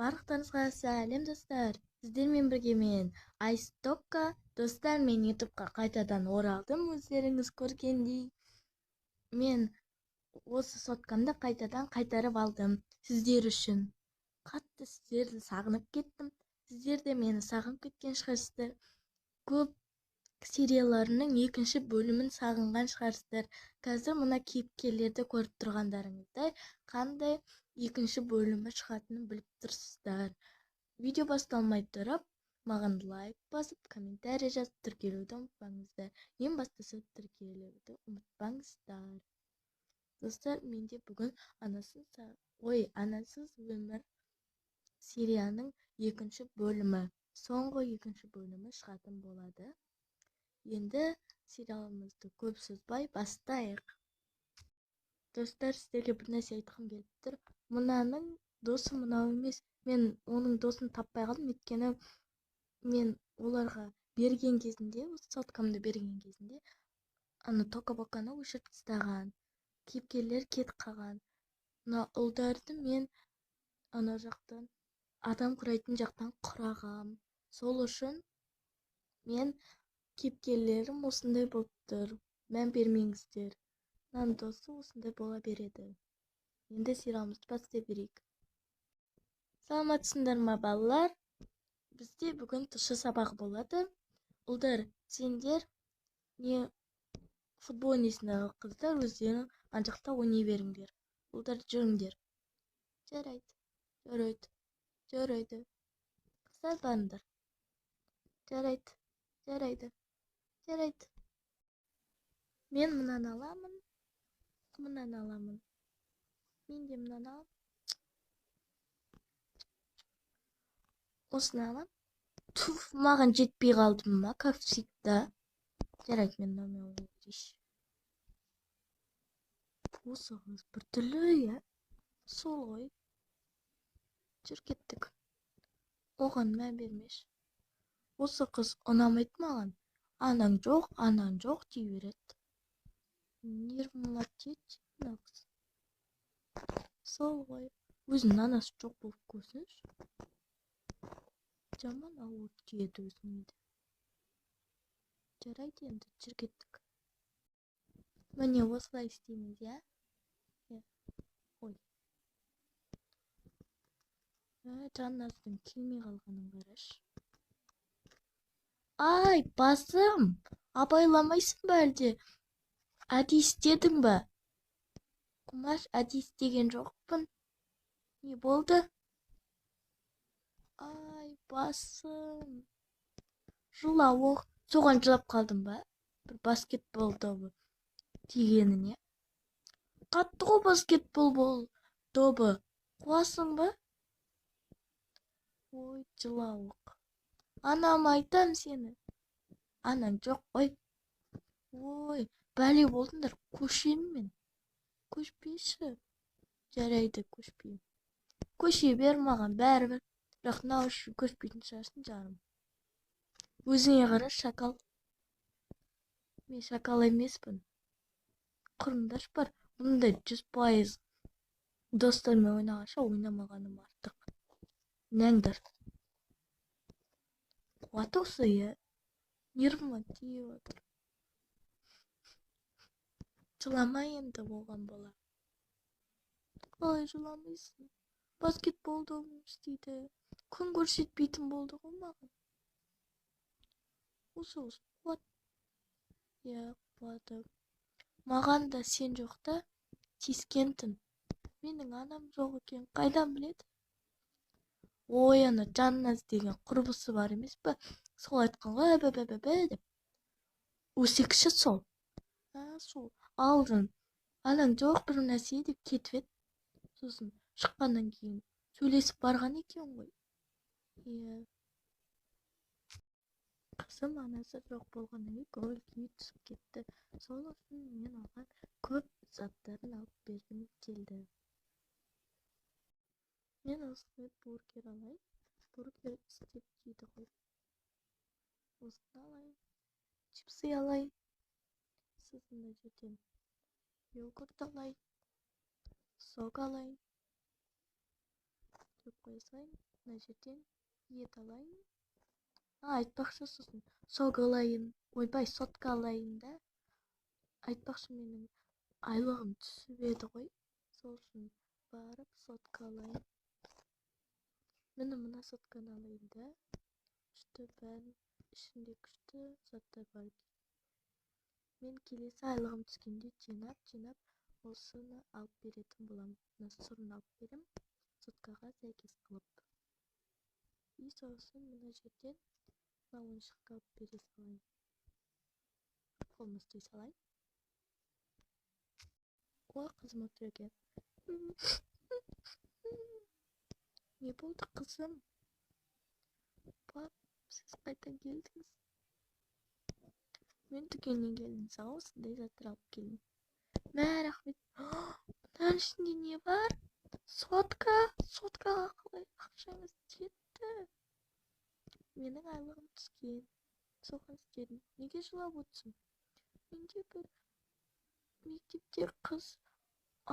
Барлықтарыңызға сәлем достар. Сіздермен бірге мен Айстокка. Достар, мен ютубқа қайтадан оралдым. Өздеріңіз көргендей, мен осы соткамды қайтадан қайтарып алдым сіздер үшін. Қатты сіздерді сағынып кеттім. Сіздер де мені сағынып кеткен шығарсыздар. Көп серияларының екінші бөлімін сағынған шығарсыздар. Қазір мына кейіпкерлерді көріп тұрғандарыңыздай қандай екінші бөлімі шығатынын біліп тұрсыздар. Видео басталмай тұрып, маған лайк басып, комментарий жазып, тіркелуді ұмытпаңыздар. Ең бастысы тіркелуді ұмытпаңыздар. Достар, менде бүгін Анасыз өмір серияның екінші бөлімі, соңғы екінші бөлімі шығатын болады. Енді сериалымызды көп созбай бастайық. Достар, сіздерге бір нәрсе айтқым келіп тұр. Мынаның досы мынау емес. Мен оның досын таппай қалдым, өйткені мен оларға берген кезінде, соткамды берген кезінде, тока-боканы өшіріп тастаған. Кейіпкерлер кетіп қалған. Мына ұлдарды мен ана жақтан, адам құрайтын жақтан құрағам. Сол үшін мен кейіпкерлерім осындай болып тұр. Мән бермеңіздер. Мынаның досы осындай бола береді. Енді сериалымызды бастай берейік. Саламатсыңдар ма, балалар? Бізде бүгін тұщы сабағы болады. Ұлдар, сендер футбол ойнайсыңдар, қыздар өздерің ана жақта ойнай беріңдер. Ұлдар, жүріңдер. Жарайды. Қыздар, барыңдар. Жарайды. Мен мынаны аламын. Мен де мынаны алам. Осыны алам. Туф, маған жетпей қалдым ма, как всегда. Жарайды, мен номер ойнайын. Осы қыз біртүрлі, сол ғой. Жүр кеттік. Оған мән бермеш. Осы қыз ұнамайды маған. Анаң жоқ дей береді. Нервнатеть нақс. Сол ғой. Өзінің анасы жоқ болып көрсінші. Жаман ауыр тиеді өзіңді. Жарайды, енді жүр кеттік. Міне осылай істейміз, я? Ой. Жанназдың келмей қалғанын қараш. Ай, басым! Абайламайсың ба әлде? Әдейі істедің ба? Құмаш, әдейі істеген жоқпын. Не болды? Ай, басым! Жылауық. Соған жылап қалдым ба? Бір баскетбол добы тигеніне. Қатты ғой баскетбол добы. Қуасың ба? Ой, жылауық. Анам айтам сені. Анаң жоқ қой. Ой, бәле болдыңдар. Көшем мен. Көшпеші. Жарайды, көшпеймін. Көше бер маған, бәрібір. Бірақ мынау үшін көшпейтін шығарсың, жарым. Өзіңе қара, шакал. Мен шакал емеспін. Құрындаш бар. Мұндай 100% достармен ойнағанша ойнамағаным артық. Нәңдір. Қуат осы, е. Нервыма тиіп отыр. Жыламай енді болған бола. Қалай жыламайсың? Баскетболды істейді. Күн көрсетпейтін болды ғой маған. Осы қуат. Қуаты. Маған да сен жоқта тиіскентін. Менің анам жоқ екен. Қайдан біледі? Ой, ана Жанназ деген құрбысы бар емес пе? Сол айтқан ғой, деп. Өсекші сол. Сол. Алдын. Анаң жоқ бір нәрсе деп кетіп еді. Сосын шыққаннан кейін сөйлесіп барған екен ғой. Қызым анасы жоқ болғаннан кейін көңіл күйі түсіп кетті. Сол үшін мен оған көп заттарын алып бергім келді. Мен осылай бургер алайын. Бургер істеп жейді ғой. Осыны алайын. Чипсы алайын. Сосын жерден йогурт алайын. Сок алайын. қоя салайын. Мына жерден ет алайын. Айтпақшы сосын сок алайын. Ойбай, сотка алайын да. Айтпақшы менің айлығым түсіп еді ғой. Сол үшін барып сотка алайын. Мына сотканы алайын да. Күшті бәрін ішінде күшті заттар бар. Мен келесі айлығым түскенде жинап осыны алып беретін боламын. Мына сұрын алып берем, соткаға сәйкес қылып. И сосын мына жерден мына ойыншыққа алып бере салайын. Қолыма ұстай салайын. Ой, қызым отыр екен. Не болды, қызым? Пап, сіз қайта келдіңіз. Мен дүкеннен келдім, саған осындай заттар алып келдім. Мә, рахмет. Мынаның ішінде не бар? Соткаға қалай ақшаңыз жетті? Менің айлығым түскен. Соған істедім. Неге жылап отырсың? Менде бір мектепте қыз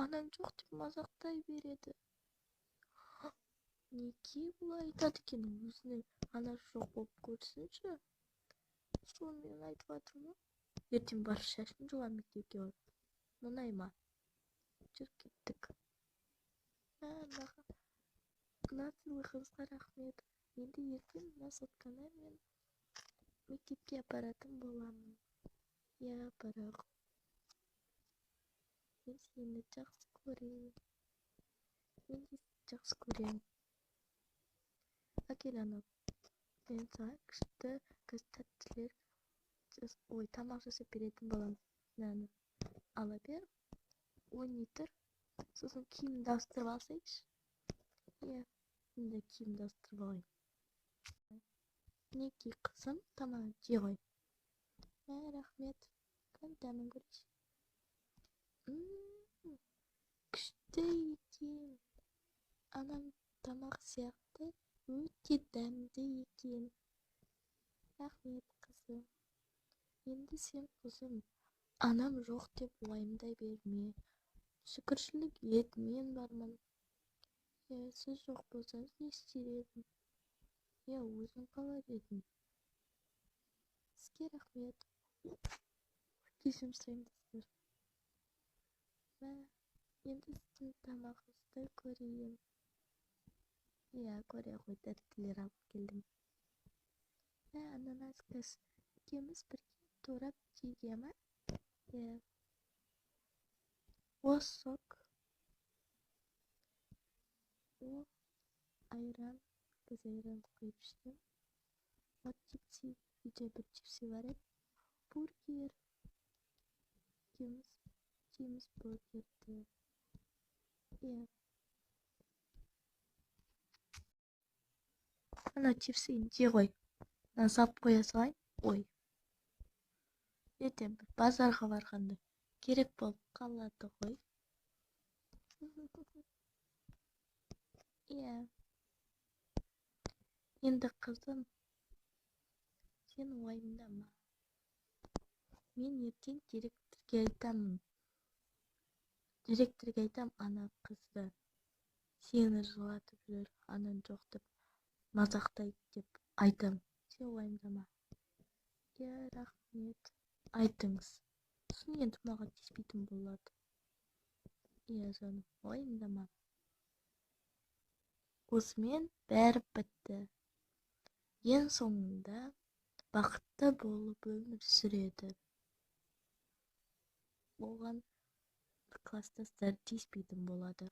анаң жоқ деп мазақтай береді. Неге бұлай айтады екен? Өзінің анасы жоқ болып көрсінші. Сонымен айтып жатырмын. Ертең барып шашын жуам мектепке барып. Мұнай ма? Жүріп кеттік. Мына сыйлығыңызға рахмет. Енді ертең мына сотканы мен мектепке апаратын боламын. Я, бірақ мен сені жақсы көремін. Мен де жақсы көремін. Әкел анау. Мен саған күшті тәттілер тамақ жасап беретін боламын. Мынаны ала бер. Ойнай тұр. Сосын киімді ауыстырып алсайшы. Иә, енді киімді ауыстырып алайын. Мінекей қызым, тамағын жей ғой. Рахмет. Кән дәмін көрейінші. Күшті екен. Анам тамақ сияқты өте дәмді екен. Рахмет, қызым. Енді сен, қызым, анам жоқ деп уайымдай берме. Шүкіршілік ет, мен бармын. Сіз жоқ болсаңыз не істер едім? Өзің қалар едің. Сізге рахмет. Кешірім сұраймын. Енді сіздің тамағыңызды көрейін. Көре ғой, тәттілер алып келдім. Ананас кәс. Екеуміз бірге турап жейге ма? О, сок. О, айран. Біз айран қойып іштім. О, чипси. Үйде бір чипси бар еді. Бургер. Екеуміз жейміз бургерді. Ана чипсиін жей ғой. Мына салып қоя салайын. Ой. Ертең бір базарға барғанда керек болып қалады ғой. Енді қызым, сен уайымдама. Мен ертең директорге айтамын. Директорге айтам, ана қызды сені жылатып жүр, анаң жоқ деп мазақтайды деп айтам. Сен уайымдама. Рахмет. Айтыңыз. Сосын енді маған тиіспейтін болады. Соны уайымдама. Осымен бәрі бітті. Ең соңында бақытты болып өмір сүреді. Оған кластастар тиіспейтін болады.